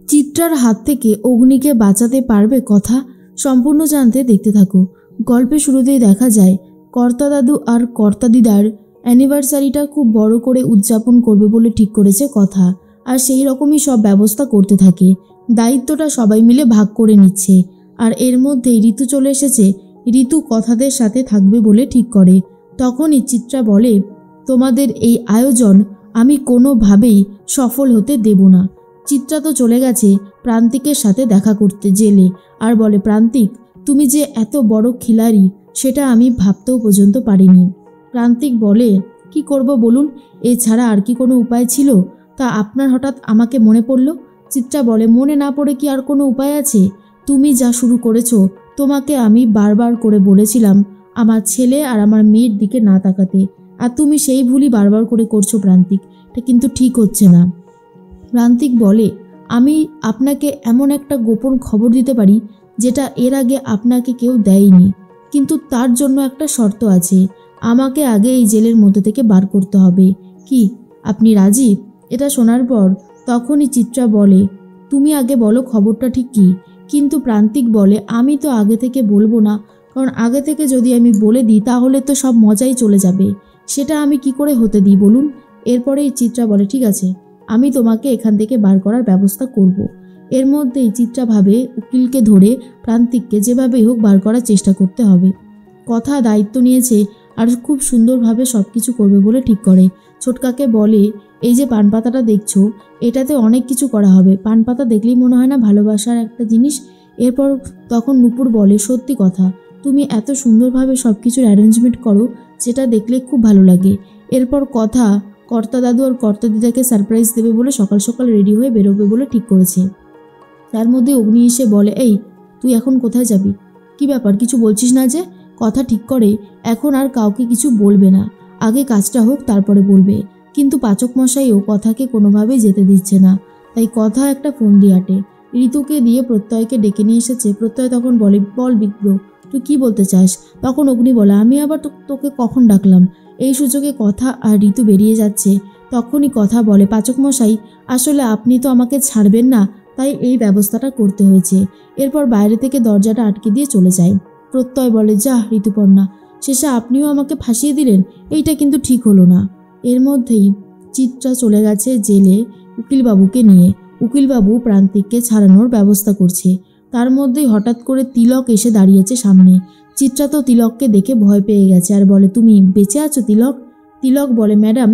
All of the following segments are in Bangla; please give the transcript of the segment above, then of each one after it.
চিত্রার হাত থেকে অগ্নিকে বাঁচাতে পারবে কথা সম্পূর্ণ জানতে দেখতে থাকো। গল্পের শুরুতেই দেখা যায় কর্তা দাদু আর কর্তা দিদার অ্যানিভার্সারিটা খুব বড় করে উদযাপন করবে বলে ঠিক করেছে কথা, আর সেই রকমই সব ব্যবস্থা করতে থাকে। দায়িত্বটা সবাই মিলে ভাগ করে নিচ্ছে। আর এর মধ্যেই ঋতু চলে এসেছে। ঋতু কথাদের সাথে থাকবে বলে ঠিক করে। তখনই চিত্রা বলে, তোমাদের এই আয়োজন আমি কোনোভাবেই সফল হতে দেব না। চিত্রা তো চলে গেছে প্রান্তিকের সাথে দেখা করতে জেলে, আর বলে, প্রান্তিক তুমি যে এত বড় খিলাড়ি সেটা আমি ভাবতেও পর্যন্ত পারিনি। প্রান্তিক বলে, কি করব বলুন, এছাড়া আর কি কোনো উপায় ছিল? তা আপনার হঠাৎ আমাকে মনে পড়ল? চিত্রা বলে, মনে না পড়ে কি আর কোনো উপায় আছে? তুমি যা শুরু করেছো, তোমাকে আমি বারবার করে বলেছিলাম আমার ছেলে আর আমার মেয়ের দিকে না তাকাতে, আর তুমি সেই ভুলই বারবার করে করছো প্রান্তিক। এটা কিন্তু ঠিক হচ্ছে না। প্রান্তিক বলে, আমি আপনাকে এমন একটা গোপন খবর দিতে পারি যেটা এর আগে আপনাকে কেউ দেয়নি, কিন্তু তার জন্য একটা শর্ত আছে। আমাকে আগে এই জেলের মধ্যে থেকে বার করতে হবে। কি আপনি রাজি? এটা শোনার পর তখনই চিত্রা বলে, তুমি আগে বলো খবরটা ঠিক কী? কিন্তু প্রান্তিক বলে, আমি তো আগে থেকে বলবো না, কারণ আগে থেকে যদি আমি বলে দিই তাহলে তো সব মজাই চলে যাবে। সেটা আমি কি করে হতে দিই বলুন? এরপরেই চিত্রা বলে, ঠিক আছে, আমি তোমাকে এখান থেকে বার করার ব্যবস্থা করব। এর মধ্যেই চিত্রা ভাবে উকিলকে ধরে প্রান্তিককে যেভাবেই হোক বার করার চেষ্টা করতে হবে। কথা দায়িত্ব নিয়েছে আর খুব সুন্দরভাবে সব কিছু করবে বলে ঠিক করে। ছোটকাকে বলে, এই যে পান পাতাটা দেখছো, এটাতে অনেক কিছু করা হবে। পান পাতা দেখলেই মনে হয় না ভালোবাসার একটা জিনিস? এরপর তখন নূপুর বলে, সত্যি কথা, তুমি এত সুন্দরভাবে সব কিছুর অ্যারেঞ্জমেন্ট করো যেটা দেখলে খুব ভালো লাগে। এরপর কথা কর্তা দাদু আর কর্তা দিদাকে সারপ্রাইজ দেবে বলে সকাল সকাল রেডি হয়ে বেরোবে বলে ঠিক করেছে। তার মধ্যে অগ্নি এসে বলে, এই তুই এখন কোথায় যাবি? কি ব্যাপার, কিছু বলছিস না যে? কথা ঠিক করে এখন আর কাউকে কিছু বলবে না, আগে কাজটা হোক তারপরে বলবে। কিন্তু পাচক মশাইও কথাকে কোনোভাবেই যেতে দিচ্ছে না। তাই কথা একটা ফোন দিয়ে আটে। ঋতুকে দিয়ে প্রত্যয়কে ডেকে নিয়ে এসেছে। প্রত্যয় তখন বলে, বল বিপ্র, তুই কি বলতে চাস? তখন অগ্নি বলে, আমি আবার তোকে কখন ডাকলাম? এই সুযোগে কথা আর ঋতু বেরিয়ে যাচ্ছে। তখনই কথা বলে, পাচক মশাই, আসলে আপনি তো আমাকে ছাড়বেন না, তাই এই ব্যবস্থাটা করতে হয়েছে। এরপর বাইরে থেকে দরজাটা আটকে দিয়ে চলে যায়। প্রত্যয় বলে, যা ঋতুপর্ণা, শেষে আপনিও আমাকে ফাঁসিয়ে দিলেন, এইটা কিন্তু ঠিক হলো না। এর মধ্যেই চিত্রা চলে গেছে জেলে উকিলবাবুকে নিয়ে। উকিলবাবু প্রান্তিককে ছাড়ানোর ব্যবস্থা করছে। তার মধ্যেই হঠাৎ করে তিলক এসে দাঁড়িয়েছে সামনে। চিত্রা তো তিলককে দেখে ভয় পেয়ে গেছে আর বলে, তুমি বেঁচে আছো তিলক? তিলক বলে, ম্যাডাম,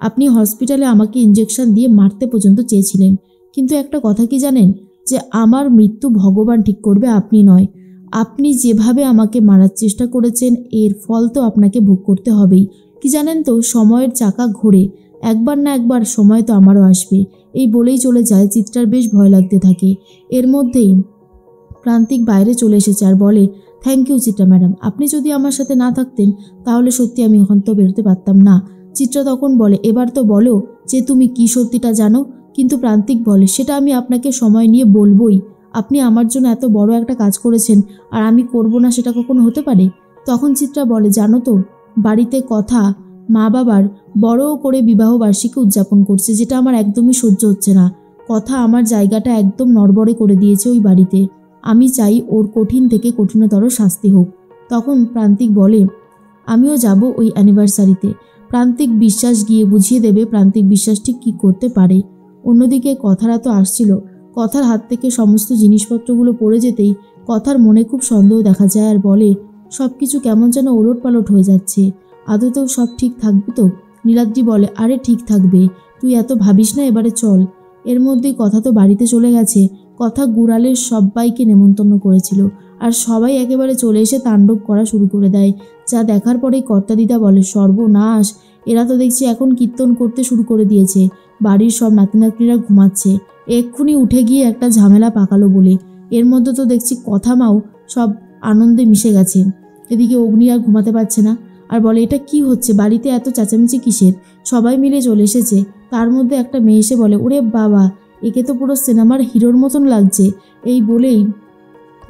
আপনি হসপিটালে আমাকে ইঞ্জেকশন দিয়ে মারতে পর্যন্ত চেয়েছিলেন, কিন্তু একটা কথা কি জানেন, যে আমার মৃত্যু ভগবান ঠিক করবে, আপনি নয়। আপনি যেভাবে আমাকে মারার চেষ্টা করেছেন এর ফল তো আপনাকে ভোগ করতে হবেই। কি জানেন তো, সময়ের চাকা ঘোরে, একবার না একবার সময় তো আমারও আসবে। এই বলেই চলে যায়। চিত্রার বেশ ভয় লাগতে থাকে। এর মধ্যেই প্রান্তিক বাইরে চলে এসেছে আর বলে, থ্যাংক ইউ চিত্রা ম্যাডাম, আপনি যদি আমার সাথে না থাকতেন তাহলে সত্যি আমি এখন তো বেরোতে পারতাম না। চিত্রা তখন বলে, এবার তো বলো যে তুমি কি সত্যিটা জানো? কিন্তু প্রান্তিক বলে, সেটা আমি আপনাকে সময় নিয়ে বলবোই। আপনি আমার জন্য এত বড় একটা কাজ করেছেন আর আমি করব না, সেটা কখনো হতে পারে? তখন চিত্রা বলে, জানো তো, বাড়িতে কথা মা বাবার বড় করে বিবাহ বার্ষিকী উদযাপন করছে, যেটা আমার একদমই সহ্য হচ্ছে না। কথা আমার জায়গাটা একদম নড়বড়ে করে দিয়েছে ওই বাড়িতে। আমি চাই ওর কঠিন থেকে কঠিনতর শাস্তি হোক। তখন প্রান্তিক বলে, আমিও যাব ওই অ্যানিভার্সারিতে। প্রান্তিক বিশ্বাস গিয়ে বুঝিয়ে দেবে প্রান্তিক বিশ্বাস ঠিক কী করতে পারে। অন্যদিকে কথারা তো আসছিল। কথার হাত থেকে সমস্ত জিনিসপত্রগুলো পড়ে যেতেই কথার মনে খুব সন্দেহ দেখা যায় আর বলে, সব কিছু কেমন যেন ওলটপালট হয়ে যাচ্ছে। আদতেও সব ঠিক থাকবে তো? নীলাদ্রি বলে, আরে ঠিক থাকবে, তুই এত ভাবিস না, এবারে চল। এর মধ্যেই কথা তো বাড়িতে চলে গেছে। কথা গুড়ালের সবাইকে নেমন্তন্ন করেছিল আর সবাই একেবারে চলে এসে তাণ্ডব করা শুরু করে দেয়। যা দেখার পরেই কর্তা দিদা বলে, সর্বনাশ, এরা তো দেখছি এখন কীর্তন করতে শুরু করে দিয়েছে। বাড়ির সব নাতি নাতনিরা ঘুমাচ্ছে, এক্ষুনি উঠে গিয়ে একটা ঝামেলা পাকালো বলে। এর মধ্যে তো দেখছি কথা মাও সব আনন্দে মিশে গেছে। এদিকে অগ্নি আর ঘুমাতে পারছে না আর বলে, এটা কি হচ্ছে, বাড়িতে এত চেঁচামেচি কিসের? সবাই মিলে চলে এসেছে। তার মধ্যে একটা মেয়ে এসে বলে, ওরে বাবা, একে তো পুরো সিনেমার হিরোর মতন লাগছে। এই বলেই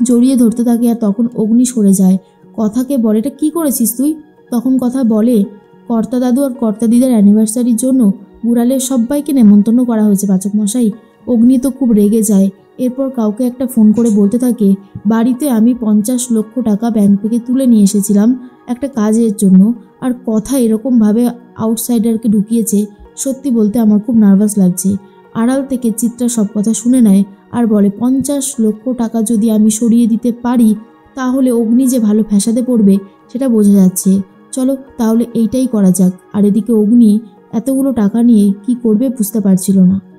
জড়িয়ে ধরতে থাকে আর তখন অগ্নি সরে যায়। কথাকে বলে, এটা কী করেছিস তুই? তখন কথা বলে, কর্তা দাদু আর কর্তা দিদার অ্যানিভার্সারির জন্য গুড়ালের সবাইকে নেমন্তন্ন করা হয়েছে পাচক মশাই, অগ্নি তো খুব রেগে যায়। এরপর কাউকে একটা ফোন করে বলতে থাকে, বাড়িতে আমি 50 লক্ষ টাকা ব্যাংক থেকে তুলে নিয়ে এসেছিলাম একটা কাজের জন্য, আর কথা এরকমভাবে আউটসাইডারকে ঢুকিয়েছে। সত্যি বলতে আমার খুব নার্ভাস লাগছে। আড়াল থেকে চিত্রা সব কথা শুনে নেয় আর বলে, 50 লক্ষ টাকা যদি আমি সরিয়ে দিতে পারি তাহলে অগ্নি যে ভালো ফ্যাসাদে পড়বে সেটা বোঝা যাচ্ছে। চলো তাহলে এইটাই করা যাক। আর এদিকে অগ্নি এতগুলো টাকা নিয়ে কি করবে বুঝতে পারছিল না।